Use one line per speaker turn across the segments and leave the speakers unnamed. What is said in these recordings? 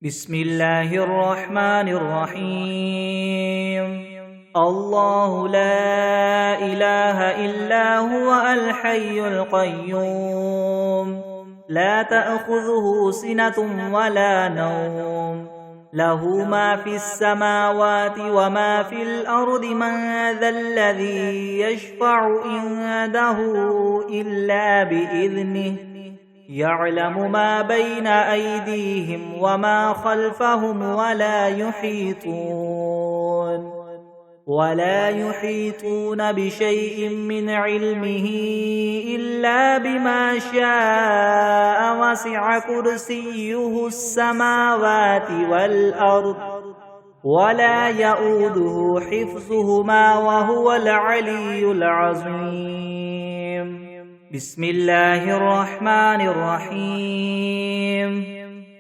بسم الله الرحمن الرحيم. الله لا إله إلا هو الحي القيوم، لا تأخذه سنة ولا نوم، له ما في السماوات وما في الأرض. من ذا الذي يشفع عنده إلا بإذنه، يعلم ما بين أيديهم وما خلفهم ولا يحيطون بشيء من علمه إلا بما شاء. وسع كرسيه السماوات والأرض ولا يؤوده حفظهما وهو العلي العظيم. بسم الله الرحمن الرحيم.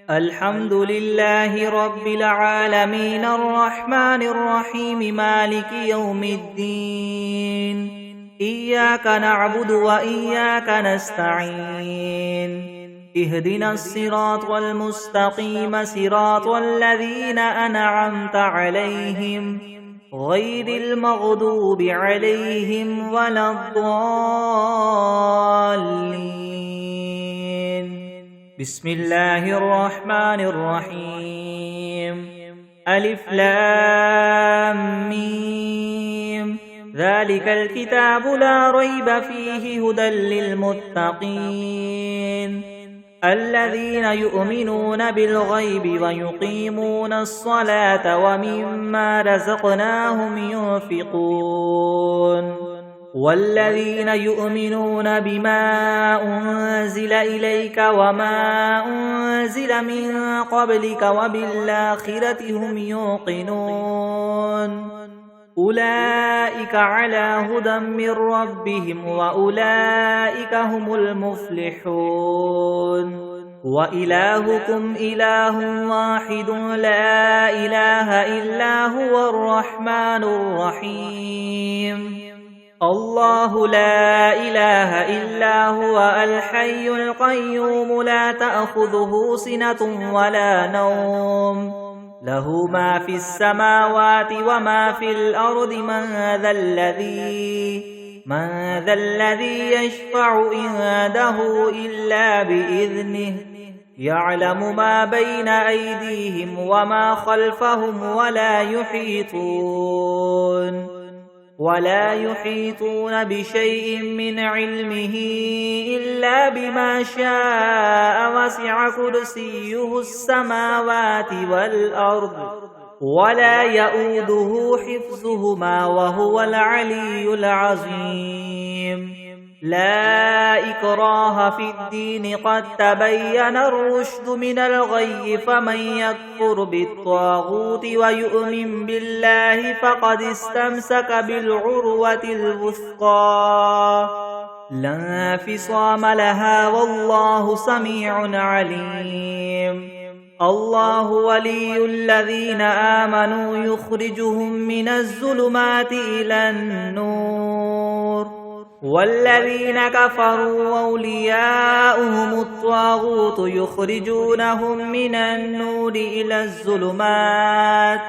الحمد لله رب العالمين، الرحمن الرحيم، مالك يوم الدين. إياك نعبد وإياك نستعين. اهدنا الصراط المستقيم، صراط الذين أنعمت عليهم غير المغضوب عليهم ولا الضالين. بسم الله الرحمن الرحيم. ألف لام ميم، ذلك الكتاب لا ريب فيه، هدى للمتقين الذين يؤمنون بالغيب ويقيمون الصلاة ومما رزقناهم ينفقون. والذين يؤمنون بما أنزل إليك وما أنزل من قبلك وبالآخرة هم يوقنون. أولئك على هدى من ربهم وأولئك هم المفلحون. وإلهكم إله واحد لا إله إلا هو الرحمن الرحيم. الله لا إله إلا هو الحي القيوم، لا تأخذه سنة ولا نوم، له ما في السماوات وما في الأرض. من ذا الذي يشفع عنده إلا بإذنه، يعلم ما بين أيديهم وما خلفهم ولا يحيطون بشيء من علمه إلا بما شاء. وسع كرسيه السماوات والأرض ولا يؤوده حفظهما وهو العلي العظيم. لا إكراه في الدين، قد تبين الرشد من الغي. فمن يكفر بالطاغوت ويؤمن بالله فقد استمسك بالعروة الوثقى، لا انفصام لها، والله سميع عليم. الله ولي الذين آمنوا، يخرجهم من الظلمات إلى النور. والذين كفروا أولياؤهم الطاغوت، يخرجونهم من النور إلى الظلمات.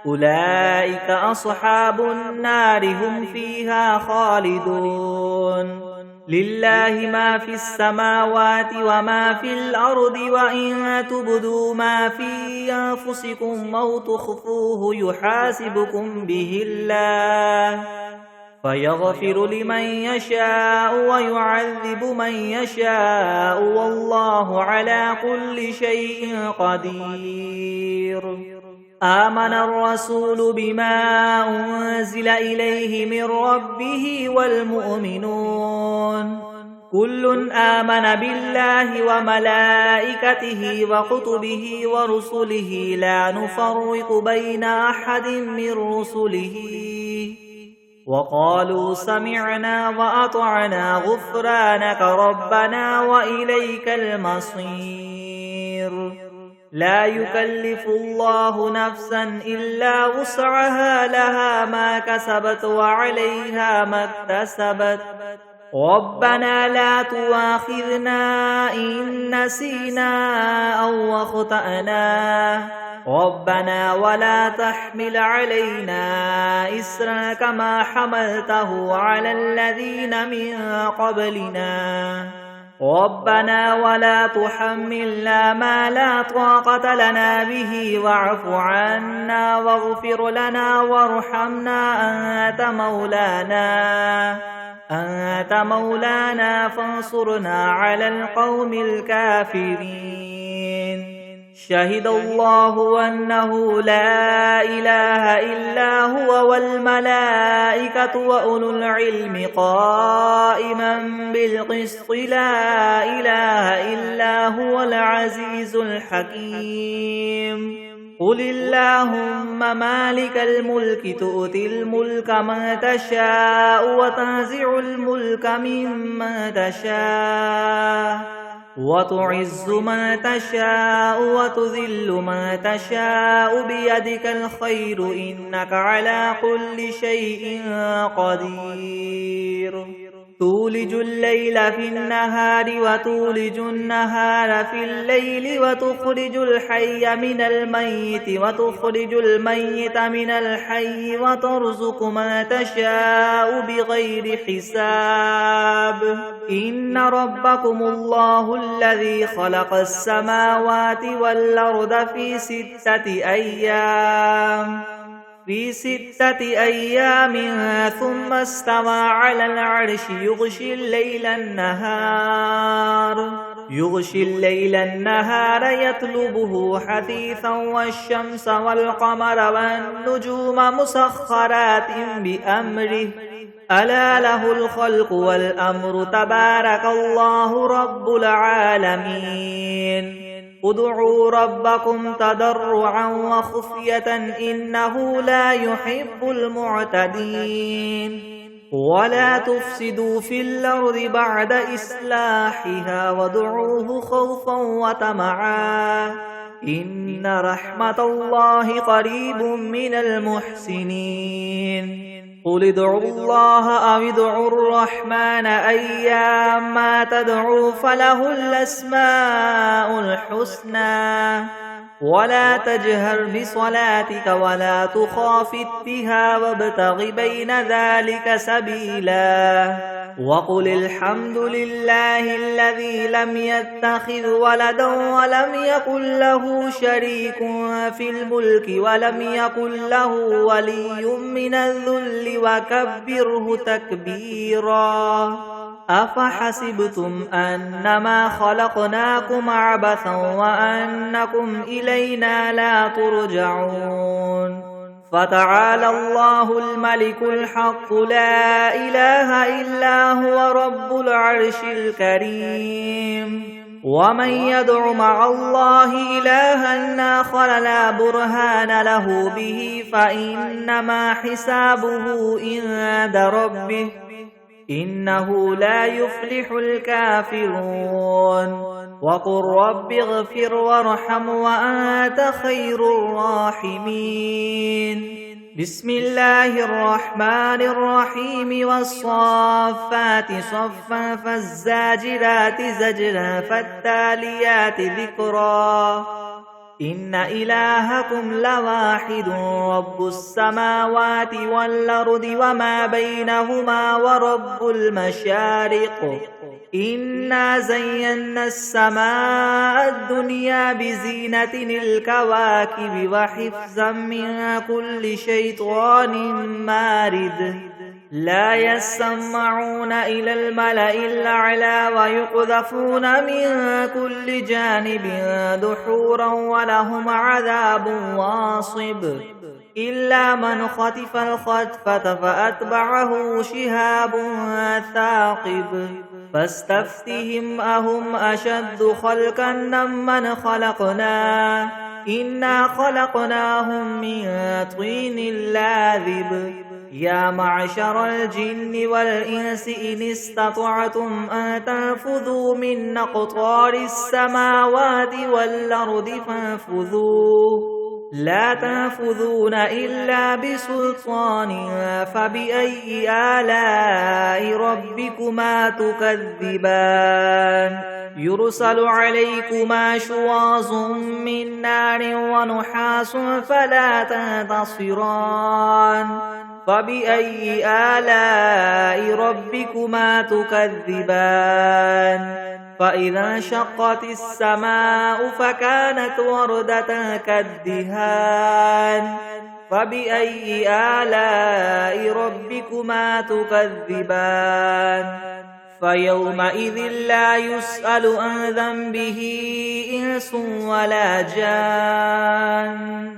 أولئك أصحاب النار، هم فيها خالدون. لله ما في السماوات وما في الأرض، وإن تبدوا ما في أنفسكم أو تخفوه يحاسبكم به الله، فيغفر لمن يشاء ويعذب من يشاء، والله على كل شيء قدير. آمن الرسول بما أنزل إليه من ربه والمؤمنون كل آمن بالله وملائكته وكتبه ورسله، لا نفرق بين أحد من رسله، وقالوا سمعنا وأطعنا غفرانك ربنا وإليك المصير. لا يكلف الله نفسا إلا وسعها، لها ما كسبت وعليها ما اكتسبت، ربنا لا تؤاخذنا إن نسينا أو أخطأنا ربنا ولا تحمل علينا إصرا كما حملته على الذين من قبلنا ربنا ولا تحملنا ما لا طاقة لنا به واعف عنا واغفر لنا وارحمنا أنت مولانا فانصرنا على القوم الكافرين شهد الله أنه لا إله إلا هو والملائكة وأولو العلم قائما بالقسط لا إله إلا هو العزيز الحكيم قل اللهم مالك الملك تؤتي الملك من تشاء وتنزع الملك ممن تشاء وتعز من تشاء وتذل من تشاء بيدك الخير إنك على كل شيء قدير تولج الليل في النهار وتولج النهار في الليل وتخرج الحي من الميت وتخرج الميت من الحي وترزق من تشاء بغير حساب إن ربكم الله الذي خلق السماوات والأرض في 6 أيام ثم استوى على العرش يغشي الليل النهار يطلبه حثيثا والشمس والقمر والنجوم مسخرات بأمره ألا له الخلق والأمر تبارك الله رب العالمين ادعوا ربكم تضرعا وخفية إنه لا يحب المعتدين ولا تفسدوا في الأرض بعد إصلاحها وادعوه خوفا وطمعا إن رحمة الله قريب من المحسنين قل ادعوا الله أو ادعوا الرحمن أيما تدعوا فله الأسماء الحسنى ولا تجهر بصلاتك ولا تخافت بها وابتغ بين ذلك سبيلا وقل الحمد لله الذي لم يتخذ ولدا ولم يكن له شريك في الملك ولم يكن له ولي من الذل وكبره تكبيرا أفحسبتم أنما خلقناكم عبثا وأنكم إلينا لا ترجعون فتعالى الله الملك الحق لا إله إلا هو رب العرش الكريم ومن يدع مع الله إلها آخر لا برهان له به فإنما حسابه عند ربه إنه لا يفلح الكافرون وقل رب اغفر وارحم وأنت خير الراحمين بسم الله الرحمن الرحيم والصافات صفا فالزاجرات زجرا فالتاليات ذكرا إن إلهكم لواحد رب السماوات والأرض وما بينهما ورب المشارق إنا زينا السماء الدنيا بزينة الكواكب وحفظا من كل شيطان مارد لا يسمعون إلى الملأ الأعلى ويقذفون من كل جانب دحورا ولهم عذاب واصب إلا من خطف الخطفة فأتبعه شهاب ثاقب فاستفتهم أهم أشد خلقا ممن خلقنا إنا خلقناهم من طين لاذب يا معشر الجن والإنس إن استطعتم أن تنفذوا من أقطار السماوات والأرض فانفذوا لا تنفذون إلا بسلطان فبأي آلاء ربكما تكذبان يرسل عليكما شواظ من نار ونحاس فلا تنتصران فبأي آلاء ربكما تكذبان فإذا انشقت السماء فكانت وردة كالدهان فبأي آلاء ربكما تكذبان فيومئذ لا يسأل عن ذنبه إنس ولا جان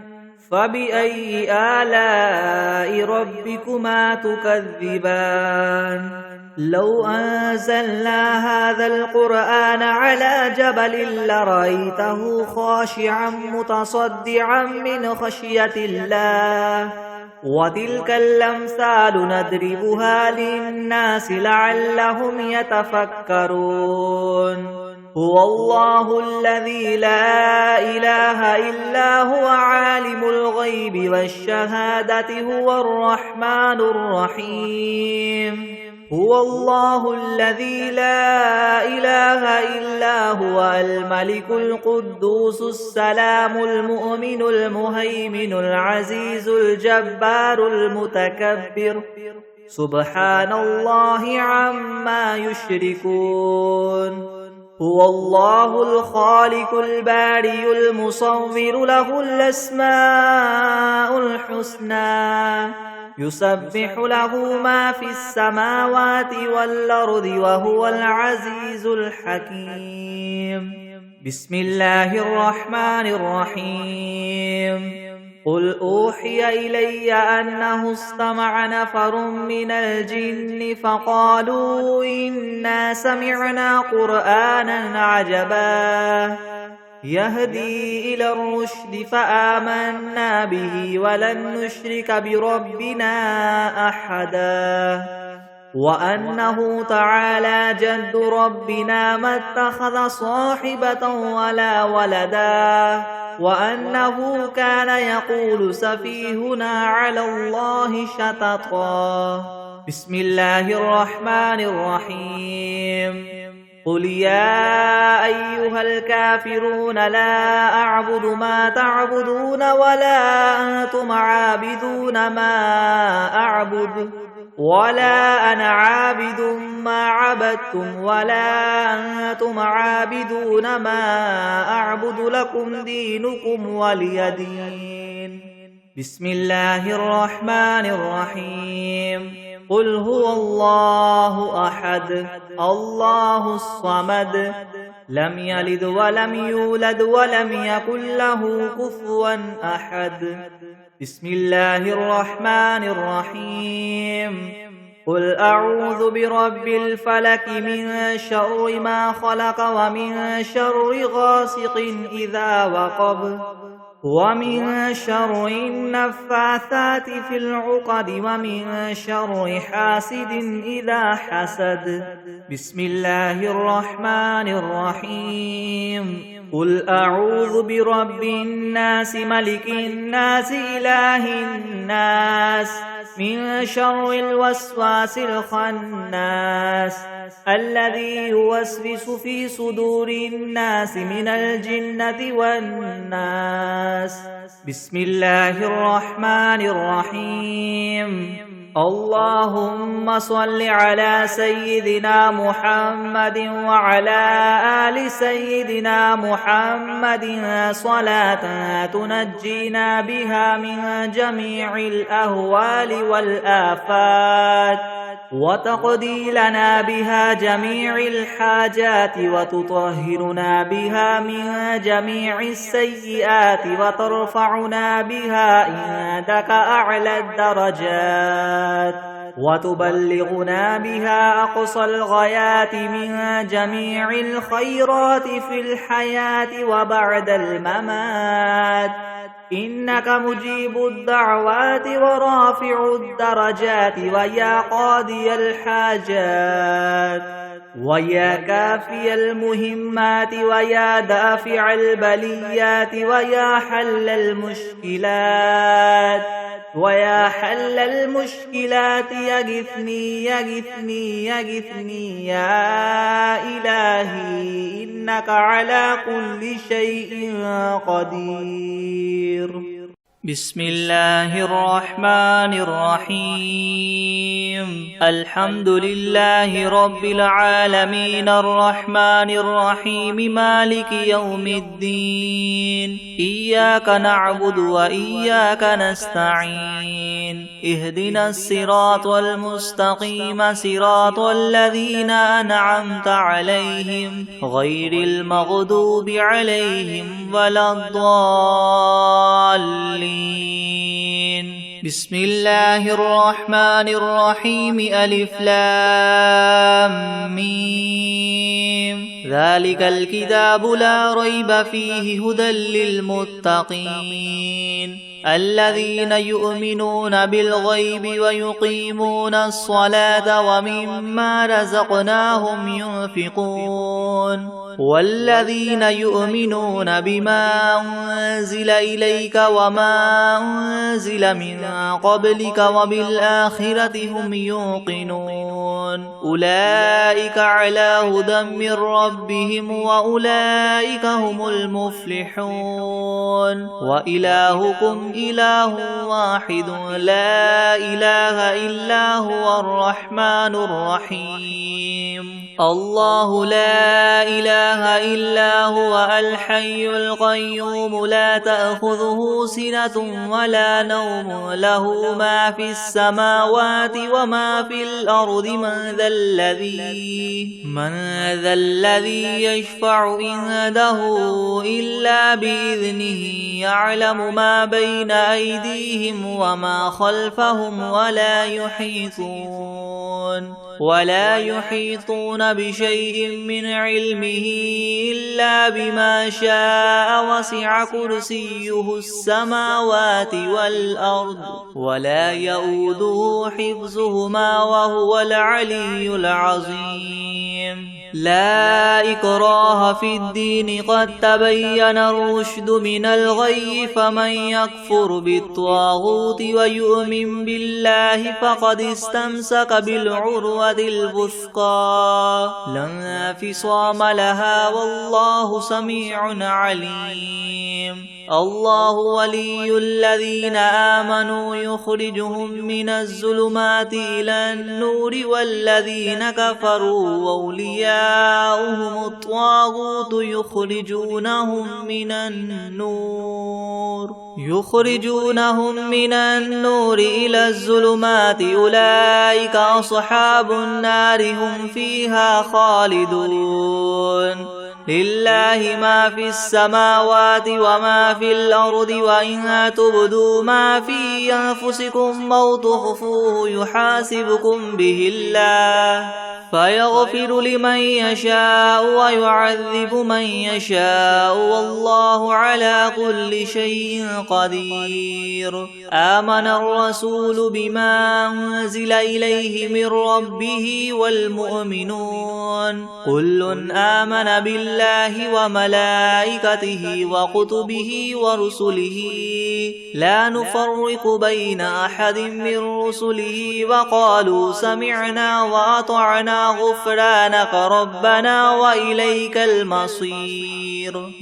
فبأي آلاء ربكما تكذبان لو أنزلنا هذا القرآن على جبل لرأيته خاشعا متصدعا من خشية الله وتلك الأمثال نضربها للناس لعلهم يتفكرون هو الله الذي لا إله إلا هو عالم الغيب والشهادة هو الرحمن الرحيم هو الله الذي لا إله إلا هو الملك القدوس السلام المؤمن المهيمن العزيز الجبار المتكبر سبحان الله عما يشركون هو الله الخالق البارئ المصور له الأسماء الحسنى يسبح له ما في السماوات والأرض وهو العزيز الحكيم بسم الله الرحمن الرحيم قل أوحي إلي أنه استمع نفر من الجن فقالوا إنا سمعنا قرآنا عجبا يهدي إلى الرشد فآمنا به ولن نشرك بربنا أحدا وأنه تعالى جد ربنا ما اتخذ صاحبة ولا ولدا وأنه كان يقول سفيهنا على الله شططا بسم الله الرحمن الرحيم قل يا أيها الكافرون لا أعبد ما تعبدون ولا أنتم عابدون ما أعبد ولا أنا عابد ما عبدتم ولا أنتم عابدون ما أعبد لكم دينكم ولي دين بسم الله الرحمن الرحيم قل هو الله أحد الله الصمد لم يلد ولم يولد ولم يكن له كفوا أحد بسم الله الرحمن الرحيم قل أعوذ برب الفلك من شر ما خلق ومن شر غاسق إذا وقب ومن شر النفاثات في العقد ومن شر حاسد إذا حسد بسم الله الرحمن الرحيم قل أعوذ برب الناس ملك الناس إله الناس من شر الوسواس الخناس الذي يوسوس في صدور الناس من الجنة والناس بسم الله الرحمن الرحيم اللهم صل على سيدنا محمد وعلى آل سيدنا محمد صلاة تنجينا بها من جميع الأهوال والآفات وتقضي لنا بها جميع الحاجات وتطهرنا بها من جميع السيئات وترفعنا بها عندك أعلى الدرجات وتبلغنا بها أقصى الغايات من جميع الخيرات في الحياة وبعد الممات إنك مجيب الدعوات ورافع الدرجات ويا قاضي الحاجات ويا كافي المهمات ويا دافع البليات ويا حل المشكلات يغثني يا إلهي إنك على كل شيء قدير.
بسم الله الرحمن الرحيم. الحمد لله رب العالمين الرحمن الرحيم مالك يوم الدين. إياك نعبد وإياك نستعين. اهدنا الصراط المستقيم صراط الذين أنعمت عليهم غير المغضوب عليهم ولا الضالين. بسم الله الرحمن الرحيم. ألف لام ميم. ذلك الكتاب لا ريب فيه هدى للمتقين الذين يؤمنون بالغيب ويقيمون الصلاة ومما رزقناهم ينفقون والذين يؤمنون بما أنزل إليك وما أنزل من قبلك وبالآخرة هم يوقنون أولئك على هدى من ربهم وأولئك هم المفلحون. وإلهكم إله واحد لا إله إلا هو الرحمن الرحيم. الله لا إله إلا هو الحي القيوم لا تأخذه سنة ولا نوم له ما في السماوات وما في الأرض. من ذا الذي يشفع عنده إلا بإذنه يعلم ما بين أيديهم وما خلفهم ولا يحيطون بشيء من علمه إلا بما شاء. وسع كرسيه السماوات والأرض ولا يؤوده حفظهما وهو العلي العظيم. لا إكراه في الدين قد تبين الرشد من الغي فمن يكفر بالطاغوت ويؤمن بالله فقد استمسك بالعروة الوثقى لا انفصام لها والله سميع عليم. الله ولي الذين آمنوا يخرجهم من الظلمات إلى النور والذين كفروا أولياؤهم الطاغوت يخرجونهم من النور إلى الظلمات أولئك أصحاب النار هم فيها خالدون. لله ما في السماوات وما في الأرض وإن تبدوا ما في أنفسكم أو تخفوه يحاسبكم به الله فيغفر لمن يشاء ويعذب من يشاء والله على كل شيء قدير. آمن الرسول بما أنزل إليه من ربه والمؤمنون كل آمن بالله وملائكته وكتبه ورسله لا نفرق بين أحد من رسله وقالوا سمعنا وأطعنا غفرانك ربنا وإليك المصير.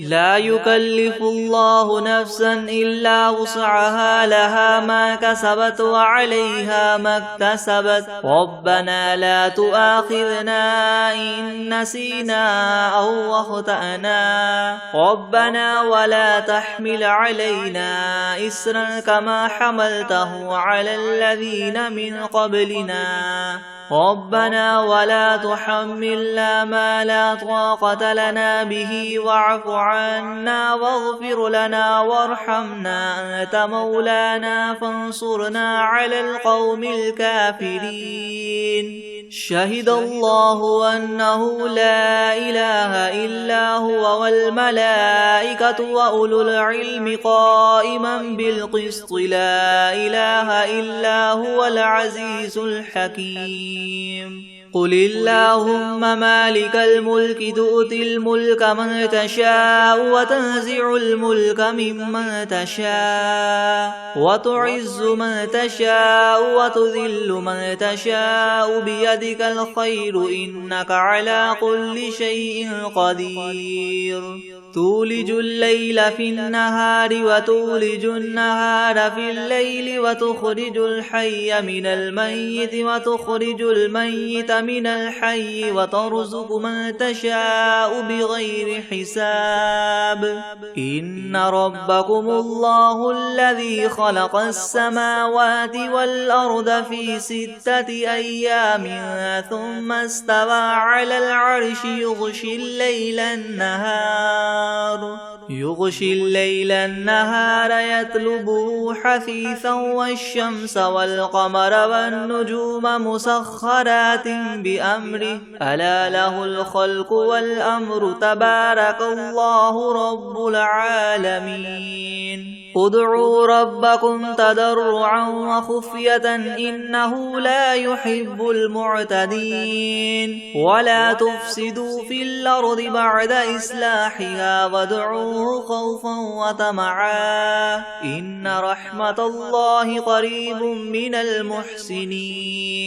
لا يكلف الله نفسا إلا وسعها لها ما كسبت وعليها ما اكتسبت ربنا لا تؤاخذنا إن نسينا أو أخطأنا ربنا ولا تحمل علينا إسرا كما حملته على الذين من قبلنا ربنا ولا تحملنا ما لا طاقة لنا به واعف عنا واغفر لنا وارحمنا أنت مولانا فانصرنا على القوم الكافرين. شهد الله أنه لا إله إلا هو والملائكة وأولو العلم قائما بالقسط لا إله إلا هو العزيز الحكيم. قل اللهم مالك الملك تؤتي الملك من تشاء وتنزع الملك ممن تشاء وتعز من تشاء وتذل من تشاء بيدك الخير إنك على كل شيء قدير تولج الليل في النهار وتولج النهار في الليل وتخرج الحي من الميت وتخرج الميت من الحي وترزق من تشاء بغير حساب إن ربكم الله الذي خلق السماوات والأرض في 6 أيام ثم استوى على العرش يغشي الليل النهار يطلبه حثيثا والشمس والقمر والنجوم مسخرات بأمره ألا له الخلق والأمر تبارك الله رب العالمين ادعوا ربكم تضرعا وخفية إنه لا يحب المعتدين ولا تفسدوا في الأرض بعد إصلاحها وادعوه خوفا وطمعا إن رحمة الله قريب من المحسنين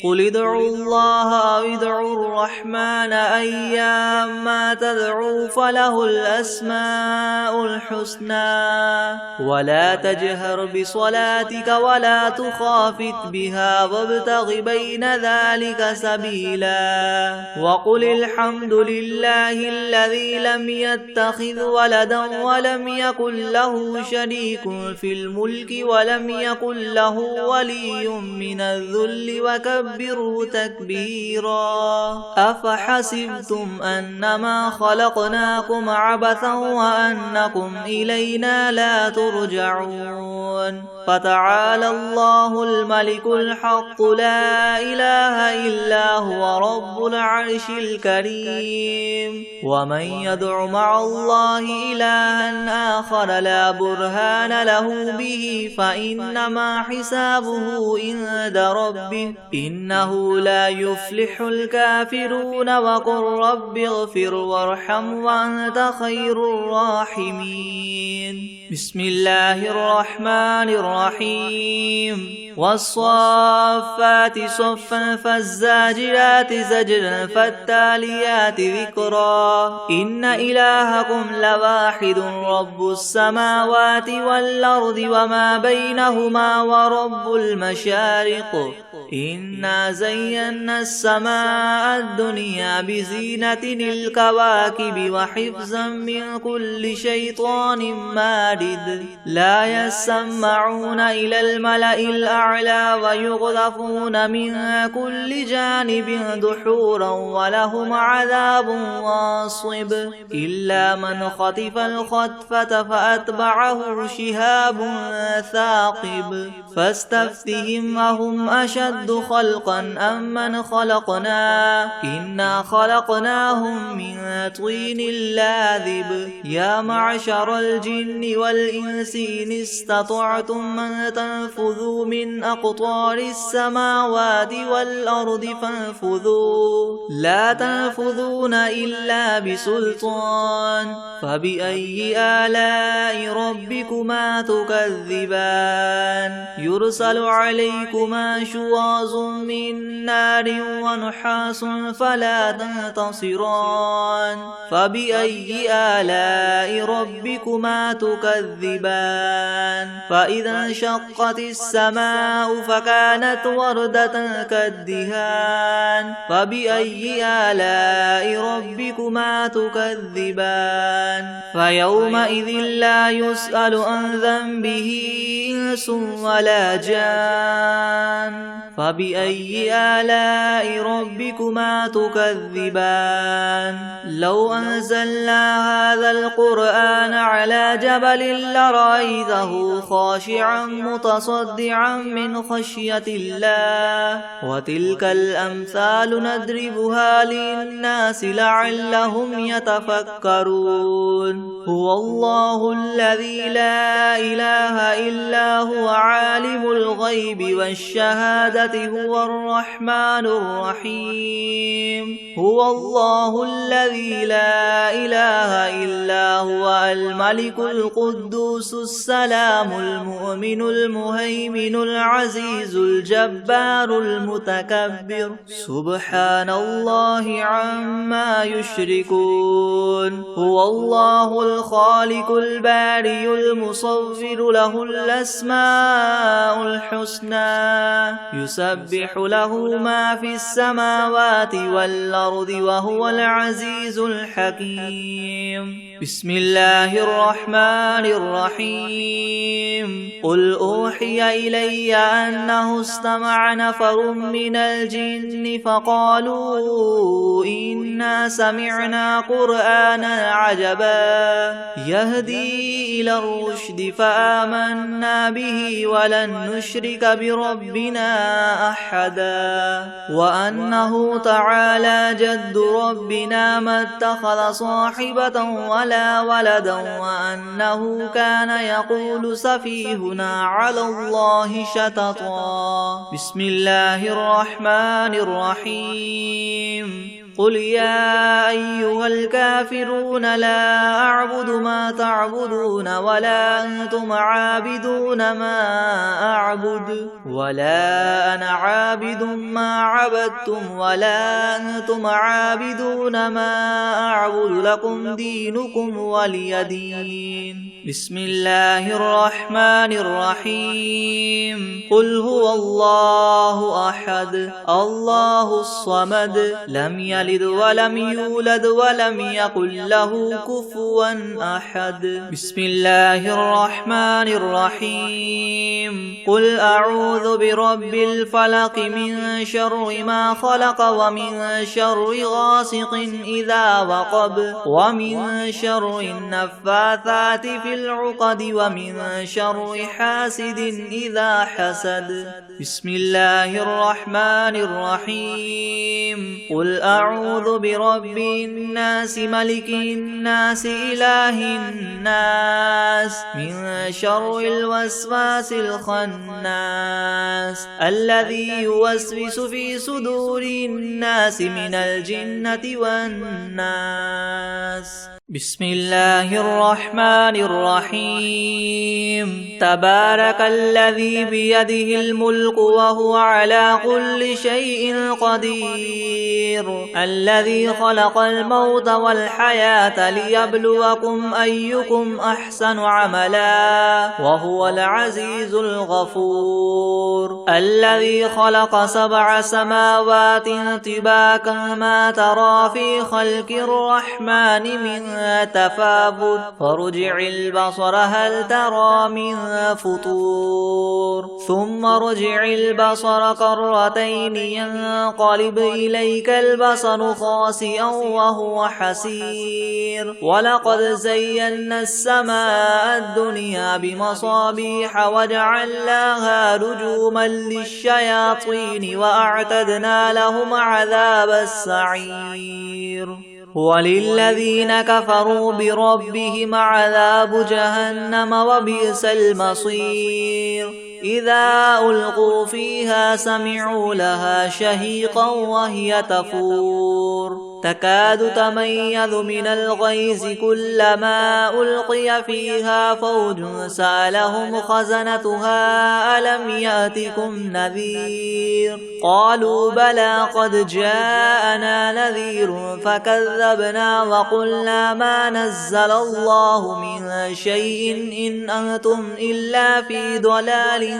قل ادعوا الله أو ادعوا الرحمن أيما تدعوا فله الأسماء الحسنى ولا تجهر بصلاتك ولا تخافت بها وابتغ بين ذلك سبيلا وقل الحمد لله الذي لم يتخذ ولدا ولم يكن له شريك في الملك ولم يكن له ولي من الذل وكبره تكبيرا أفحسبتم أنما خلقناكم عبثا وأنكم إلينا لا ترجعون فتعالى الله الملك الحق لا إله إلا هو رب العرش الكريم ومن يدع مع الله إلها آخر لا برهان له به فإنما حسابه عند ربه إنه لا يفلح الكافرون وقل رب اغفر وارحم وأنت خير الراحمين بسم الله الرحمن الرحيم والصافات صفا فالزاجرات زجرا فالتاليات ذكرا إن إلهكم لواحد رب السماوات والأرض وما بينهما ورب المشارق إنا زينا السماء الدنيا بزينة الكواكب وحفظا من كل شيطان مارد لا يسمعون إلى الملأ الأعلى ويقذفون من كل جانب دحورا ولهم عذاب واصب إلا من خطف الخطفة فأتبعه شهاب ثاقب فاستفتهم أهم أشد خلقا أم من خلقنا إنا خلقناهم من طين لاذب يا معشر الجن والإنس إن استطعتم من تنفذوا من أقطار السماوات والأرض فانفذوا لا تنفذون إلا بسلطان فبأي آلاء ربكما تكذبان يرسل عليكما شواظ من نار ونحاس فلا تنتصران فبأي آلاء ربكما تكذبان فإذا انشقت السماء فكانت وردة كالدهان فبأي آلاء ربكما تكذبان فيومئذ لا يسأل عن ذنبه إنس ولا جان فبأي آلاء ربكما تكذبان لو أنزلنا هذا القرآن على جبل لرأيته خاشعا متصدعا من خشية الله وتلك الأمثال نضربها للناس لعلهم يتفكرون هو الله الذي لا إله إلا هو عالم الغيب والشهادة هو الرحمن الرحيم هو الله الذي لا إله إلا هو الملك القدوس السلام المؤمن المهيمن العزيز الجبار المتكبر سبحان الله عما يشركون هو الله الخالق البارئ المصور له الأسماء الحسنى يسبح له ما في السماوات والأرض وهو العزيز الحكيم بسم الله الرحمن الرحيم قل أوحي إلي أنه استمع نفر من الجن فقالوا إنا سمعنا قرآنا عجبا يهدي إلى الرشد فآمنا به ولن نشرك بربنا أحدا وأنه تعالى جد ربنا ما اتخذ صاحبة ولا ولدا وأنه كان يقول سفيهنا على الله شططا بسم الله الرحمن الرحيم قل يا أيها الكافرون لا أعبد ما تعبدون ولا أنتم عابدون ما أعبد ولا أنا عابد ما عبدتم ولا أنتم عابدون ما أعبد لكم دينكم ولي دين بسم الله الرحمن الرحيم قل هو الله أحد الله الصمد لم يلد ولم يولد ولم يكن له كفوا أحد بسم الله الرحمن الرحيم قل أعوذ برب الفلق من شر ما خلق ومن شر غاسق إذا وقب ومن شر النفاثات في العقد ومن شر حاسد إذا حسد بسم الله الرحمن الرحيم قل أعوذ برب الناس ملك الناس إله الناس من شر الوسواس الخناس الذي يوسوس في صدور الناس من الجنة والناس بسم الله الرحمن الرحيم تبارك الذي بيده الملك وهو على كل شيء قدير الذي خلق الموت والحياة ليبلوكم أيكم أحسن عملا وهو العزيز الغفور الذي خلق 7 سماوات طباقا ما ترى في خلق الرحمن من تفاوت فارجع البصر هل ترى من فطور ثم ارجع البصر كرتين ينقلب إليك البصر خاسئا وهو حسير ولقد زينا السماء الدنيا بمصابيح وجعلناها رجوما للشياطين وأعتدنا لهم عذاب السعير وللذين كفروا بربهم عذاب جهنم وبئس المصير إذا ألقوا فيها سمعوا لها شهيقا وهي تفور تكاد تميز من الغيظ كلما ألقي فيها فوج سألهم خزنتها ألم يأتكم نذير قالوا بلى قد جاءنا نذير فكذبنا وقلنا ما نزل الله من شيء إن أنتم إلا في ضلال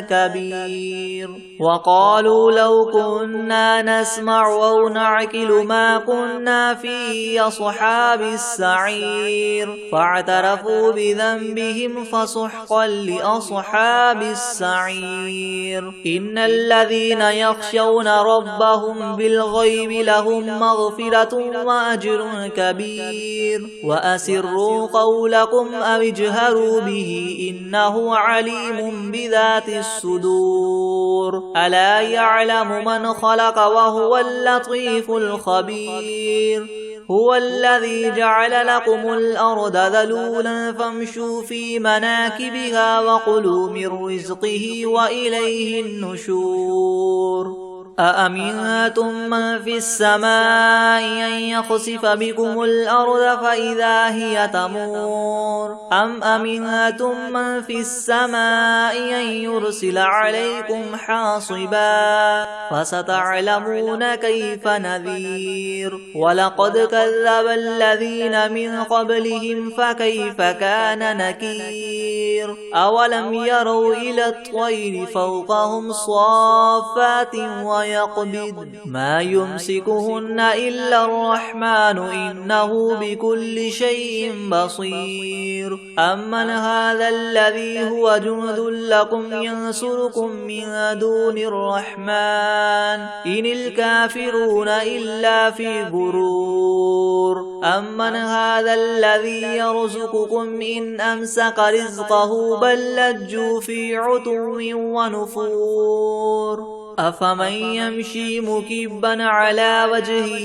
كبير وقالوا لو كنا نسمع أو نعقل ما كنا في أصحاب السعير فاعترفوا بذنبهم فسحقا لأصحاب السعير إن الذين يخشون ربهم بالغيب لهم مغفرة وأجر كبير وأسروا قولكم أو اجهروا به إنه عليم بذات الصدور ألا يعلم من خلق وهو اللطيف الخبير هو الذي جعل لكم الأرض ذلولا فامشوا في مناكبها وكلوا من رزقه وإليه النشور أأمنتم من في السماء أن يخسف بكم الأرض فإذا هي تمور أم أمنتم من في السماء أن يرسل عليكم حاصبا فستعلمون كيف نذير ولقد كذب الذين من قبلهم فكيف كان نكير أولم يروا إلى الطير فوقهم صافات ويقبض ما يمسكهن إلا الرحمن إنه بكل شيء بصير أمن هذا الذي هو جند لكم ينصركم من دون الرحمن إن الكافرون إلا في غرور أمن هذا الذي يرزقكم إن أمسك رزقه بل لجوا في عتو ونفور أفمن يمشي مكبا على وجهه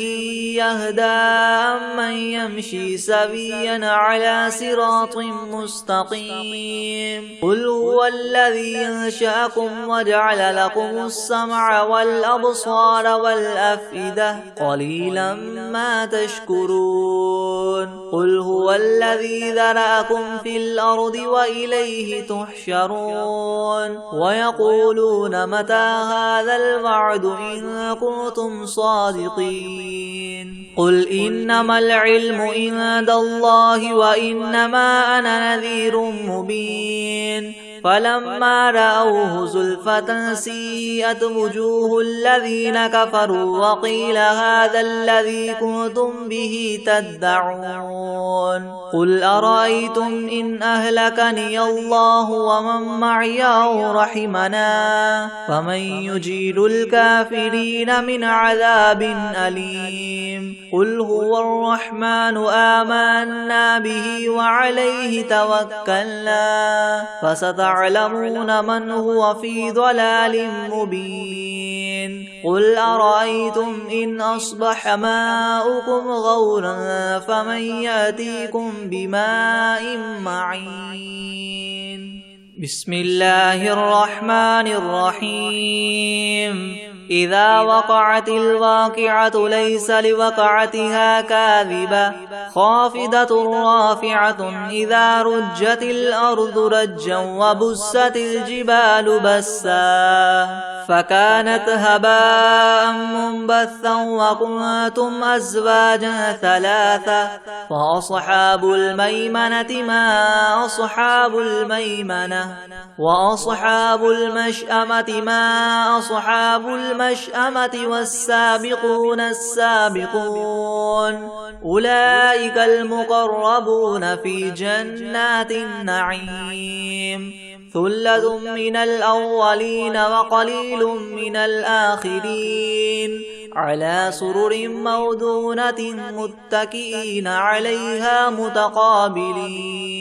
يهدى أمن يمشي سويا على صراط مستقيم قل هو الذي أنشأكم وجعل لكم السمع والأبصار والأفئدة قليلا ما تشكرون قل هو الذي ذرأكم في الأرض وإليه تحشرون ويقولون متى هذا الوعد إن كنتم صادقين قل إنما العلم عند الله وإنما أنا نذير مبين فلما رأوه زلفة سيئت وجوه الذين كفروا وقيل هذا الذي كنتم به تدعون قل أرأيتم إن أهلكني الله ومن معي أو رحمنا فمن يجير الكافرين من عذاب أليم قل هو الرحمن آمنا به وعليه توكلنا فستعلمون من هو في ضلال مبين قل أرأيتم إن أصبح ماؤكم غورا فمن يأتيكم بماء معين بسم الله الرحمن الرحيم إذا وقعت الواقعة ليس لوقعتها كاذبة خافضة رافعة إذا رجت الأرض رجا وبست الجبال بسا فكانت هباء منبثا وكنتم أزواجا ثلاثة فأصحاب الميمنة ما أصحاب الميمنة وأصحاب المشأمة ما أصحاب المشأمة والسابقون السابقون أولئك المقربون في جنات النعيم ثلة من الأولين وقليل من الآخرين على سرر موضونة متكئين عليها متقابلين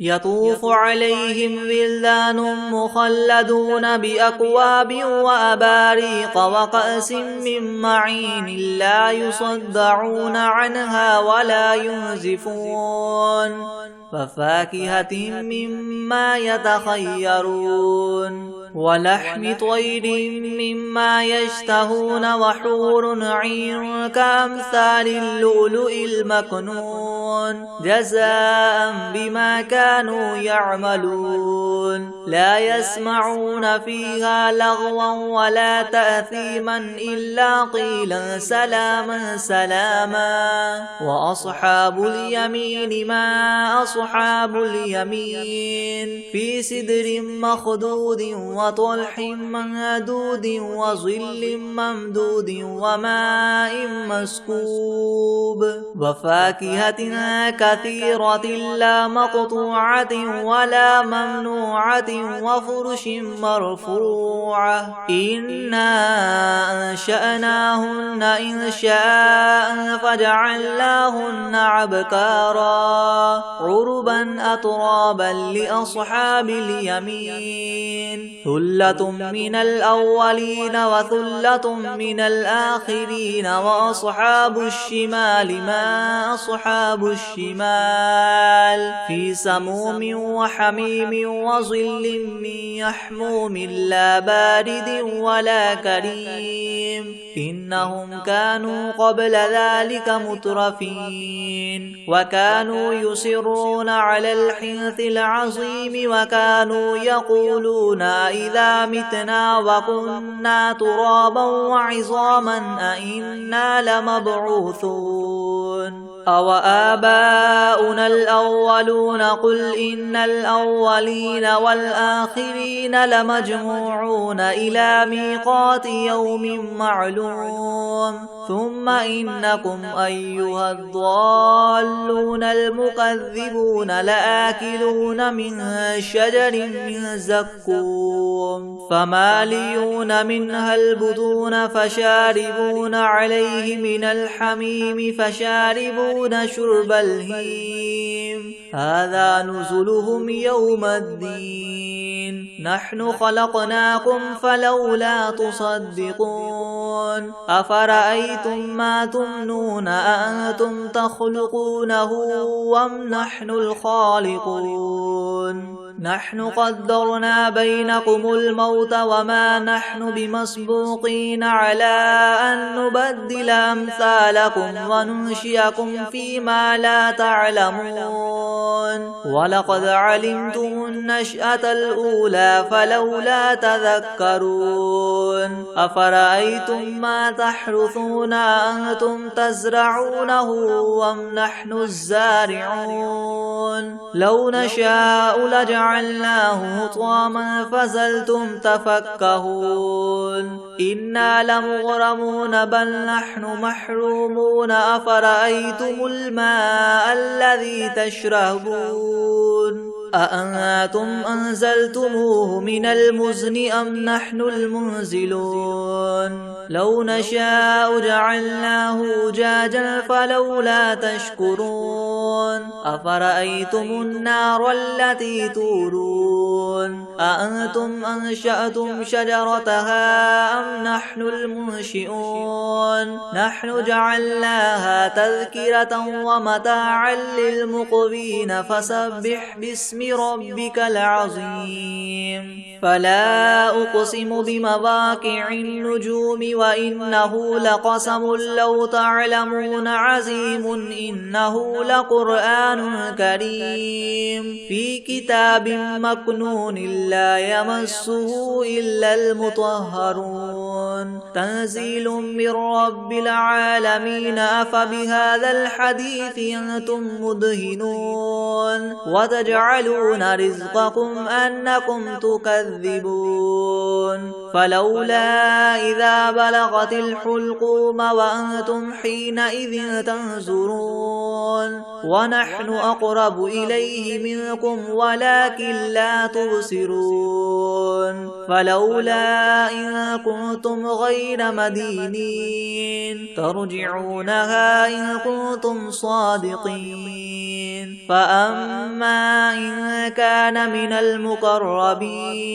يطوف عليهم ولدان مخلدون بأكواب وأباريق وكأس من معين لا يصدعون عنها ولا ينزفون وفاكهة مما يتخيرون ولحم طير مما يشتهون وحور عين كأمثال اللؤلؤ المكنون جزاء بما كانوا يعملون لا يسمعون فيها لغوا ولا تأثيما إلا قيلا سلاما سلاما وأصحاب اليمين ما أصحاب اليمين في سدر مخدود وطلح منضود وظل ممدود وماء مسكوب وفاكهة كثيرة لا مقطوعة ولا ممنوعة وفرش مرفوعة إنا أنشأناهن إنشاء فجعلناهن عبكارا عربا أترابا لأصحاب اليمين ثلة من الأولين وثلة من الآخرين وأصحاب الشمال ما أصحاب الشمال في سموم وحميم وظل من يحموم لا بارد ولا كريم إنهم كانوا قبل ذلك مترفين وكانوا يصرون على الحنث العظيم وكانوا يقولون إذا متنا وكنا ترابا وعظاما أئنا لمبعوثون أو آباؤنا الأولون قل إن الأولين والآخرين لمجموعون إلى ميقات يوم معلوم ثم إنكم أيها الضالون المكذبون لآكلون من شجر من زقوم فماليون منها البطون فشاربون عليه من الحميم فشاربون شرب الهيم هذا نزلهم يوم الدين نحن خلقناكم فلولا تصدقون أفرأيتم ما تمنون أأنتم تخلقونه أم نحن الخالقون نحن قدرنا بينكم الموت وما نحن بمسبوقين على أن نبدل أمثالكم وننشئكم فيما لا تعلمون ولقد علمتم النشأة الأولى فلولا تذكرون أفرأيتم ما تحرثون أنتم تزرعونه أم نحن الزارعون لو نشاء لجعلناه حطاما فظلتم تفكهون إنا لمغرمون بل نحن محرومون أفرأيتم الماء الذي تشربون أأنتم أنزلتموه من المزن أم نحن المنزلون لو نشاء جعلناه أجاجا فلولا تشكرون أفرأيتم النار التي تورون أأنتم أنشأتم شجرتها أم نحن المنشئون نحن جعلناها تذكرة ومتاعا للمقوين فسبح باسم ربك العظيم فلا أقسم بمواقع النجوم وإنه لقسم لو تعلمون عظيم إنه لقرآن كريم في كتاب مكنون لا يمسه إلا المطهرون تنزيل من رب العالمين أفبهذا الحديث أنتم مدهنون وتجعلون رزقكم أنكم تكذبون فلولا إذا بلغت الحلقوم وأنتم حينئذ تنظرون ونحن أقرب إليه منكم ولكن لا تبصرون فلولا إن كنتم غير مدينين ترجعونها إن كنتم صادقين فأما إن كان من المقربين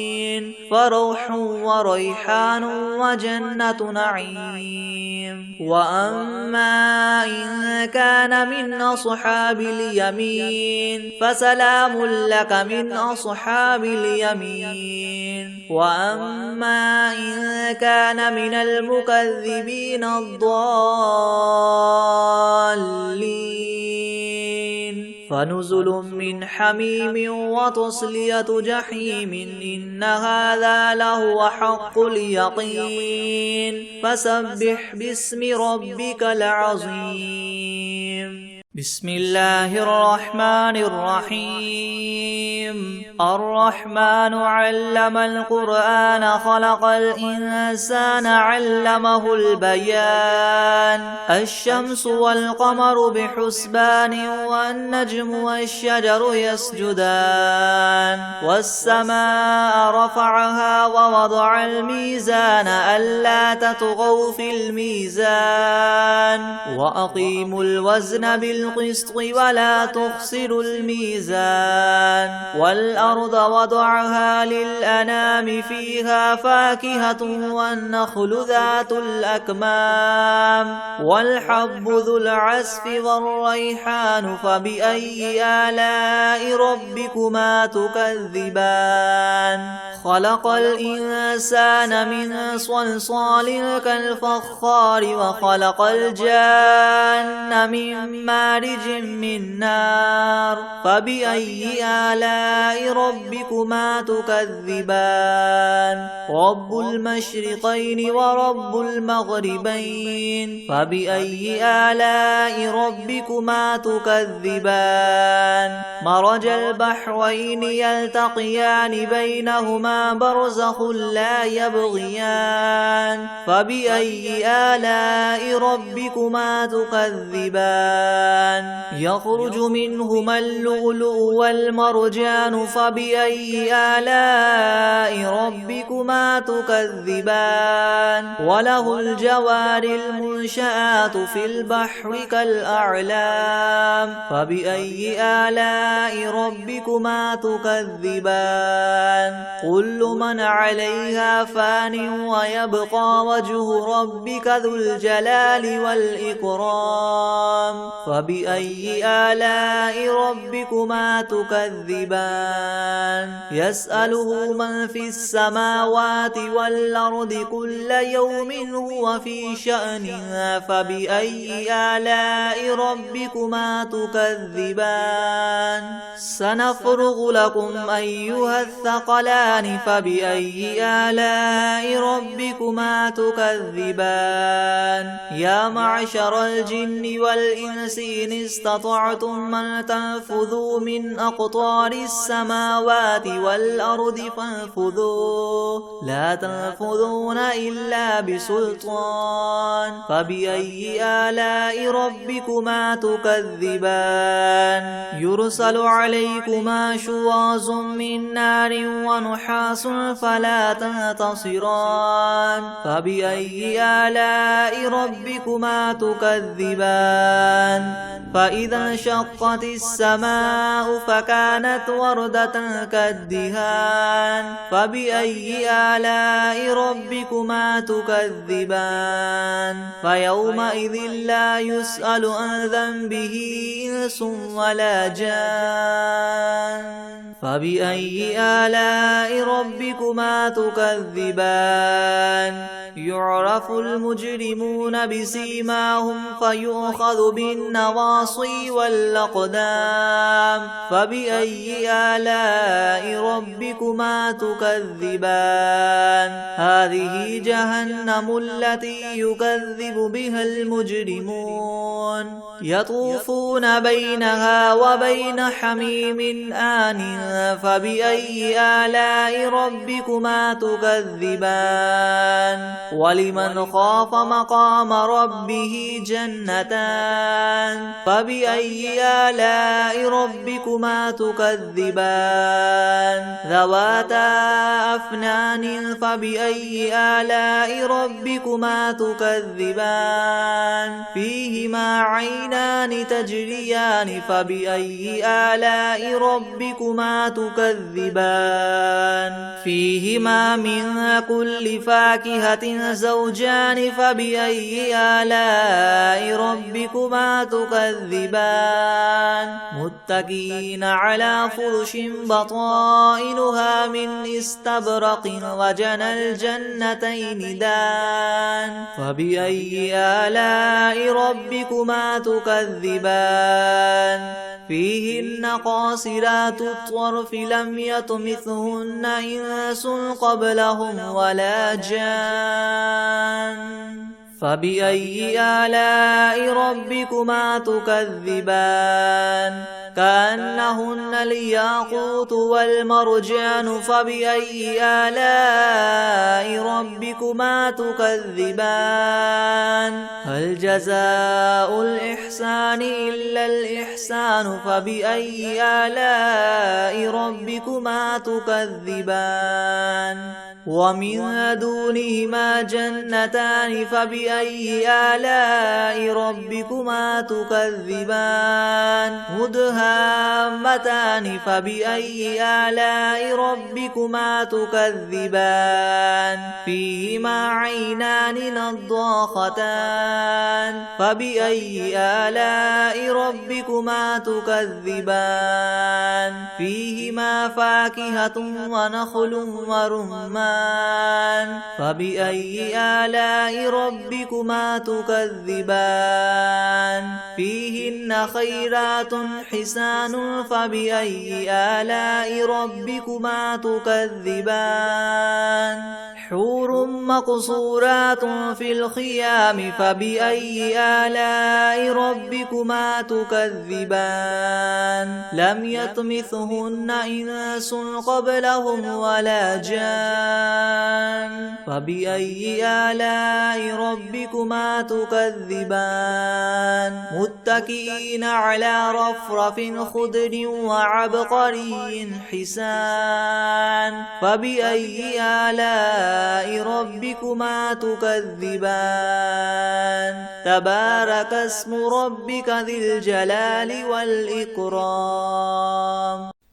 فروح وريحان وجنة نعيم وأما إن كان من أصحاب اليمين فسلام لك من أصحاب اليمين وأما إن كان من المكذبين الضالين فنزل من حميم وتصلية جحيم إن هذا لهو حق اليقين فسبح باسم ربك العظيم بسم الله الرحمن الرحيم الرحمن علم القرآن خلق الإنسان علمه البيان الشمس والقمر بحسبان والنجم والشجر يسجدان والسماء رفعها ووضع الميزان ألا تطغوا في الميزان وأقيموا الوزن بالقسط بالقسط ولا تخسروا الميزان والأرض وضعها للأنام فيها فاكهة والنخل ذات الأكمام والحب ذو العصف والريحان فبأي آلاء ربكما تكذبان خلق الإنسان من صلصال كالفخار وخلق الجان من مارج من نار فبأي آلاء ربكما تكذبان رب المشرقين ورب المغربين فبأي آلاء ربكما تكذبان مرج البحرين يلتقيان بينهما برزخ لا يبغيان فبأي آلاء ربكما تكذبان يخرج منهما اللؤلؤ والمرجان فبأي آلاء ربكما تكذبان وله الجوار المنشآت في البحر كالأعلام فبأي آلاء ربكما تكذبان كل من عليها فان ويبقى وجه ربك ذو الجلال والإكرام فبأي آلاء ربكما تكذبان يسأله من في السماوات والأرض كل يوم هو في شأن فبأي آلاء ربكما تكذبان سنفرغ لكم أيها الثقلان فبأي آلاء ربكما تكذبان يا معشر الجن والإنس إن استطعتم أن تنفذوا من أقطار السماوات والأرض فانفذوا لا تنفذون إلا بسلطان فبأي آلاء ربكما تكذبان يرسل عليكما شواظ من نار ونحاس فلا تنتصران فبأي آلاء ربكما تكذبان فإذا انشقت السماء فكانت وردة كالدهان فبأي آلاء ربكما تكذبان فيومئذ لا يسأل عن ذنبه إنس ولا جان فبأي آلاء ربكما تكذبان يعرف المجرمون بسيماهم فيؤخذ بالنواصي والأقدام فبأي آلاء ربكما تكذبان هذه جهنم التي يكذب بها المجرمون يطوفون بينها وبين حميم آن فبأي آلاء ربكما تكذبان ولمن خاف مقام ربه جنتان فبأي آلاء ربكما تكذبان ذواتا أفنان فبأي آلاء ربكما تكذبان فيهما عينان تجريان فبأي آلاء ربكما تكذبان فيهما من كل فاكهة زوجان فبأي آلاء ربكما تكذبان متكئين على فرش بطائنها من استبرق وجنى الجنتين دان فبأي آلاء ربكما تكذبان فيهن قاصرات الطرف لم يطمثهن إنس قبلهم ولا جان فبأي آلاء ربكما تكذبان كأنهن الياقوت والمرجان فبأي آلاء ربكما تكذبان هل جزاء الإحسان إلا الإحسان فبأي آلاء ربكما تكذبان ومن دونهما جنتان فبأي آلاء ربكما تكذبان مدهامتان فبأي آلاء ربكما تكذبان فيهما عينان نضاختان فبأي آلاء ربكما تكذبان فيهما فاكهة ونخل ورمان فبأي آلاء ربكما تكذبان فيهن خيرات حسان فبأي آلاء ربكما تكذبان حور مقصورات في الخيام فبأي آلاء ربكما تكذبان لم يطمثهن إنس قبلهم ولا جان فبأي آلاء ربكما تكذبان متكئين على رفرف خضر وعبقري حسان فبأي آلاء ربكما تكذبان تبارك اسم ربك ذي الجلال والإكرام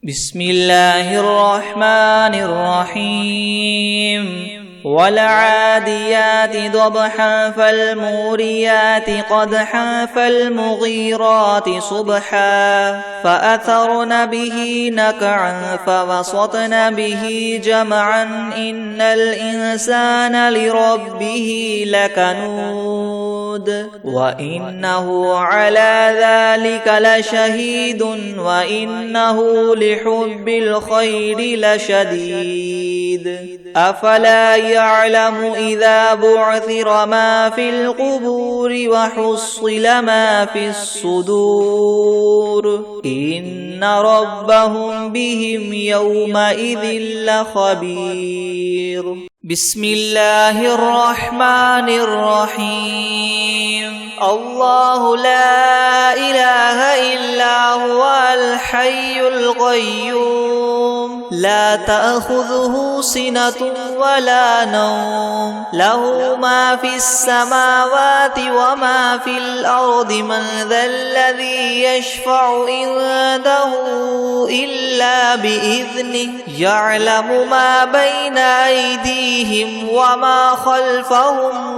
بسم الله الرحمن الرحيم والعاديات ضبحا فالموريات قدحا فالمغيرات صبحا فأثرن به نقعا فوسطن به جمعا إن الإنسان لربه لكنود وإنه على ذلك لشهيد وإنه لحب الخير لشديد أفلا يعلم إذا بعثر ما في القبور وحصل ما في الصدور إن ربهم بهم يومئذ لخبير بسم الله الرحمن الرحيم الله لا إله إلا هو الحي القيوم لا تأخذه سنة ولا نوم له ما في السماوات وما في الأرض من ذا الذي يشفع عنده إلا بإذنه يعلم ما بين أيديهم وما خلفهم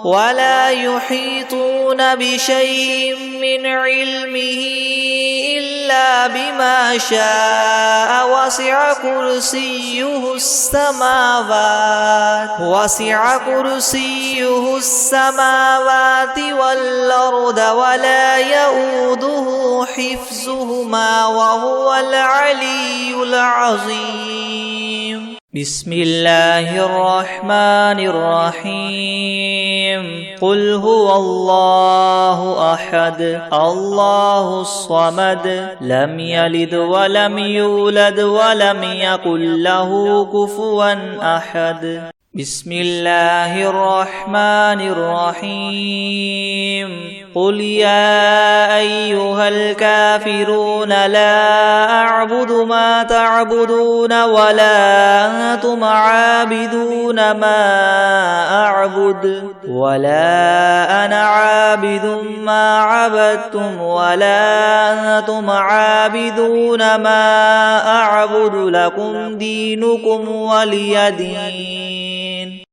ولا يحيطون بشيء من علمه إلا بما شاء وسع كرسيه السماوات والأرض ولا يؤوده حفظهما وهو العلي العظيم بسم الله الرحمن الرحيم قل هو الله أحد الله الصمد لم يلد ولم يولد ولم يكن له كفوا أحد بسم الله الرحمن الرحيم قل يا أيها الكافرون لا أعبد ما تعبدون ولا أنتم عابدون ما أعبد ولا أنا عابد ما عبدتم ولا أنتم عابدون ما أعبد لكم دينكم ولي دين